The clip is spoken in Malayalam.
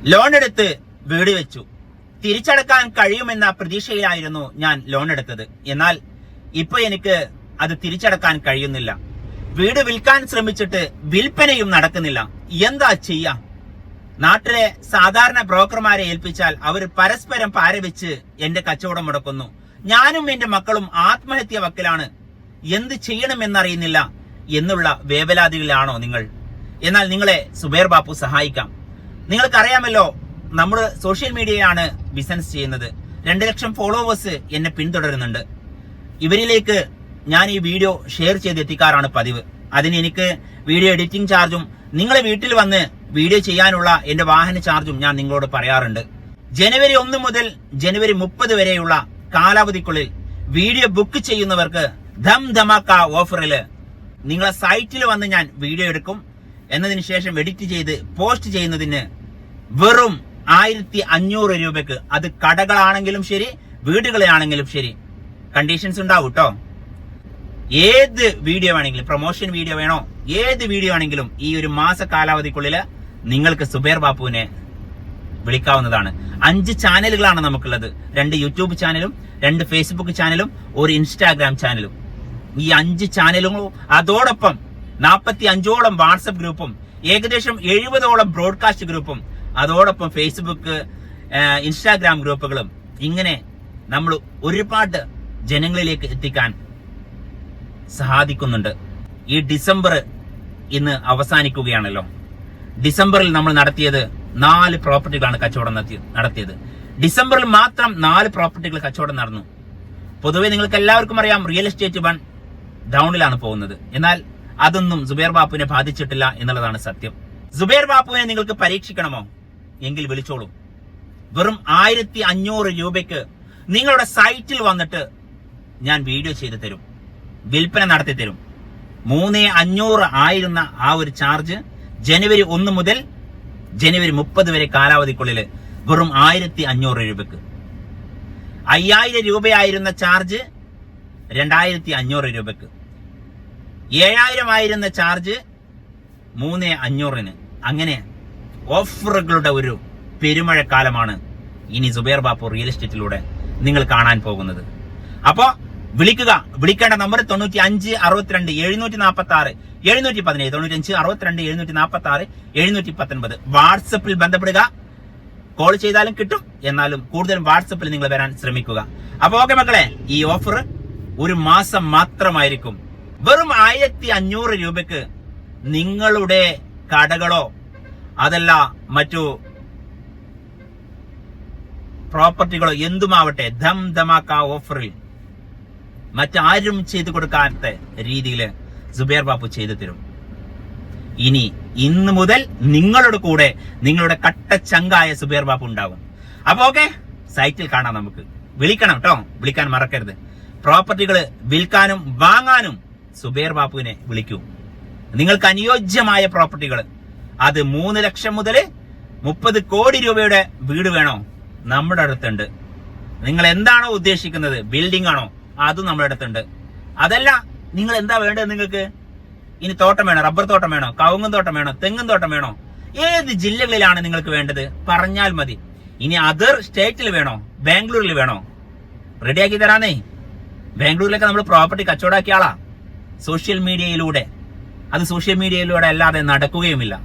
ലോൺ എടുത്ത് വീട് വെച്ചു. തിരിച്ചടക്കാൻ കഴിയുമെന്ന പ്രതീക്ഷയിലായിരുന്നു ഞാൻ ലോൺ എടുത്തത്. എന്നാൽ ഇപ്പൊ എനിക്ക് അത് തിരിച്ചടക്കാൻ കഴിയുന്നില്ല. വീട് വിൽക്കാൻ ശ്രമിച്ചിട്ട് വിൽപ്പനയും നടക്കുന്നില്ല. എന്താ ചെയ്യാ? നാട്ടിലെ സാധാരണ ബ്രോക്കർമാരെ ഏൽപ്പിച്ചാൽ അവർ പരസ്പരം പാരവെച്ച് എന്റെ കച്ചവടം മുടക്കുന്നു. ഞാനും എന്റെ മക്കളും ആത്മഹത്യ വക്കിലാണ്. എന്ത് ചെയ്യണമെന്നറിയുന്നില്ല എന്നുള്ള വേവലാതികളിലാണോ നിങ്ങൾ? എന്നാൽ നിങ്ങളെ സുബൈർ ബാപ്പു സഹായിക്കാം. നിങ്ങൾക്കറിയാമല്ലോ, നമ്മൾ സോഷ്യൽ മീഡിയയിലാണ് ബിസിനസ് ചെയ്യുന്നത്. 2 ലക്ഷം ഫോളോവേഴ്സ് എന്നെ പിന്തുടരുന്നുണ്ട്. ഇവരിലേക്ക് ഞാൻ ഈ വീഡിയോ ഷെയർ ചെയ്തെത്തിക്കാറാണ് പതിവ്. അതിന് എനിക്ക് വീഡിയോ എഡിറ്റിംഗ് ചാർജും നിങ്ങളെ വീട്ടിൽ വന്ന് വീഡിയോ ചെയ്യാനുള്ള എന്റെ വാഹന ചാർജും ഞാൻ നിങ്ങളോട് പറയാറുണ്ട്. ജനുവരി 1 മുതൽ ജനുവരി 30 വരെയുള്ള കാലാവധിക്കുള്ളിൽ വീഡിയോ ബുക്ക് ചെയ്യുന്നവർക്ക് ധം ധമാക്ക ഓഫറില് നിങ്ങളെ സൈറ്റിൽ വന്ന് ഞാൻ വീഡിയോ എടുക്കും. എന്നതിന് ശേഷം എഡിറ്റ് ചെയ്ത് പോസ്റ്റ് ചെയ്യുന്നതിന് വെറും 1500 രൂപയ്ക്ക്. അത് കടകളാണെങ്കിലും ശരി, വീടുകളാണെങ്കിലും ശരി. കണ്ടീഷൻസ് ഉണ്ടാവും കേട്ടോ. ഏത് വീഡിയോ വേണമെങ്കിലും, പ്രൊമോഷൻ വീഡിയോ വേണോ, ഏത് വീഡിയോ ആണെങ്കിലും ഈ ഒരു മാസ കാലാവധിക്കുള്ളില് നിങ്ങൾക്ക് സുബൈർ ബാപ്പുവിനെ വിളിക്കാവുന്നതാണ്. 5 ചാനലുകളാണ് നമുക്കുള്ളത്. 2 യൂട്യൂബ് ചാനലും 2 ഫേസ്ബുക്ക് ചാനലും 1 ഇൻസ്റ്റാഗ്രാം ചാനലും. ഈ 5 ചാനലുകളും അതോടൊപ്പം 45ഓളം വാട്സപ്പ് ഗ്രൂപ്പും ഏകദേശം 70ഓളം ബ്രോഡ്കാസ്റ്റ് ഗ്രൂപ്പും അതോടൊപ്പം ഫേസ്ബുക്ക്, ഇൻസ്റ്റാഗ്രാം ഗ്രൂപ്പുകളും. ഇങ്ങനെ നമ്മൾ ഒരുപാട് ജനങ്ങളിലേക്ക് എത്തിക്കാൻ സാധിക്കുന്നുണ്ട്. ഈ ഡിസംബർ ഇന്ന് അവസാനിക്കുകയാണല്ലോ. ഡിസംബറിൽ നമ്മൾ നടത്തിയത് 4 പ്രോപ്പർട്ടികളാണ് കച്ചവടം നടത്തിയത്. ഡിസംബറിൽ മാത്രം 4 പ്രോപ്പർട്ടികൾ കച്ചവടം നടന്നു. പൊതുവെ നിങ്ങൾക്ക് എല്ലാവർക്കും അറിയാം, റിയൽ എസ്റ്റേറ്റ് വൺ ഡൗണിലാണ് പോകുന്നത്. എന്നാൽ അതൊന്നും സുബൈർ ബാപ്പുവിനെ ബാധിച്ചിട്ടില്ല എന്നുള്ളതാണ് സത്യം. സുബൈർ ബാപ്പുവിനെ നിങ്ങൾക്ക് പരീക്ഷിക്കണമോ? എങ്കിൽ വിളിച്ചോളൂ. വെറും 1500 രൂപയ്ക്ക് നിങ്ങളുടെ സൈറ്റിൽ വന്നിട്ട് ഞാൻ വീഡിയോ ചെയ്തു തരും, വിൽപ്പന നടത്തി തരും. 3500 ആയിരുന്ന ആ ഒരു ചാർജ് ജനുവരി 1 മുതൽ ജനുവരി 30 വരെ കാലാവധിക്കുള്ളിൽ വെറും 1500 രൂപയ്ക്ക്. 5000 രൂപയായിരുന്ന ചാർജ് 2500 രൂപയ്ക്ക്. 7000 ആയിരുന്ന ചാർജ് 3500-ന്. അങ്ങനെ ഓഫറുകളുടെ ഒരു പെരുമഴക്കാലമാണ് ഇനി സുബൈർ ബാപ്പു റിയൽ എസ്റ്റേറ്റിലൂടെ നിങ്ങൾ കാണാൻ പോകുന്നത്. അപ്പോ വിളിക്കുക. വിളിക്കേണ്ട നമ്പർ 95 62 746 717 95 62 746 719. വാട്സപ്പിൽ ബന്ധപ്പെടുക. കോൾ ചെയ്താലും കിട്ടും, എന്നാലും കൂടുതലും വാട്സപ്പിൽ നിങ്ങൾ വരാൻ ശ്രമിക്കുക. അപ്പൊ ഓക്കെ മക്കളെ, ഈ ഓഫർ ഒരു മാസം മാത്രമായിരിക്കും. വെറും 1500 രൂപയ്ക്ക് നിങ്ങളുടെ കടകളോ അതല്ല മറ്റു പ്രോപ്പർട്ടികളോ എന്തുമാവട്ടെ, ധം ധമാക്ക ഓഫറിൽ മറ്റാരും ചെയ്തു കൊടുക്കാത്ത രീതിയിൽ സുബൈർ ബാപ്പു ചെയ്തു തരും. ഇനി ഇന്ന് മുതൽ നിങ്ങളുടെ കൂടെ നിങ്ങളുടെ കട്ടച്ചങ്കായ സുബൈർ ബാപ്പു ഉണ്ടാകും. അപ്പൊ ഓക്കെ, സൈറ്റിൽ കാണാം. നമുക്ക് വിളിക്കണം കേട്ടോ, വിളിക്കാൻ മറക്കരുത്. പ്രോപ്പർട്ടികൾ വിൽക്കാനും വാങ്ങാനും സുബൈർ ബാപ്പുവിനെ വിളിക്കൂ. നിങ്ങൾക്ക് അനുയോജ്യമായ പ്രോപ്പർട്ടികൾ, അത് 3 ലക്ഷം മുതൽ 30 കോടി രൂപയുടെ വീട് വേണോ? നമ്മുടെ അടുത്തുണ്ട്. നിങ്ങൾ എന്താണോ ഉദ്ദേശിക്കുന്നത്, ബിൽഡിംഗ് ആണോ, അതും നമ്മുടെ അടുത്തുണ്ട്. അതല്ല, നിങ്ങൾ എന്താ വേണ്ടത്? നിങ്ങൾക്ക് ഇനി തോട്ടം വേണോ, റബ്ബർ തോട്ടം വേണോ, കവുങ്ങും തോട്ടം വേണോ, തെങ്ങും തോട്ടം വേണോ, ഏത് ജില്ലകളിലാണ് നിങ്ങൾക്ക് വേണ്ടത് പറഞ്ഞാൽ മതി. ഇനി അതർ സ്റ്റേറ്റിൽ വേണോ, ബാംഗ്ലൂരിൽ വേണോ, റെഡിയാക്കി തരാന്നേ. ബാംഗ്ലൂരിലൊക്കെ നമ്മൾ പ്രോപ്പർട്ടി കച്ചവടാക്കിയ ആളാ. സോഷ്യൽ മീഡിയയിലൂടെ, അത് സോഷ്യൽ മീഡിയയിലൂടെ അല്ലാതെ നടക്കുകയുമില്ല.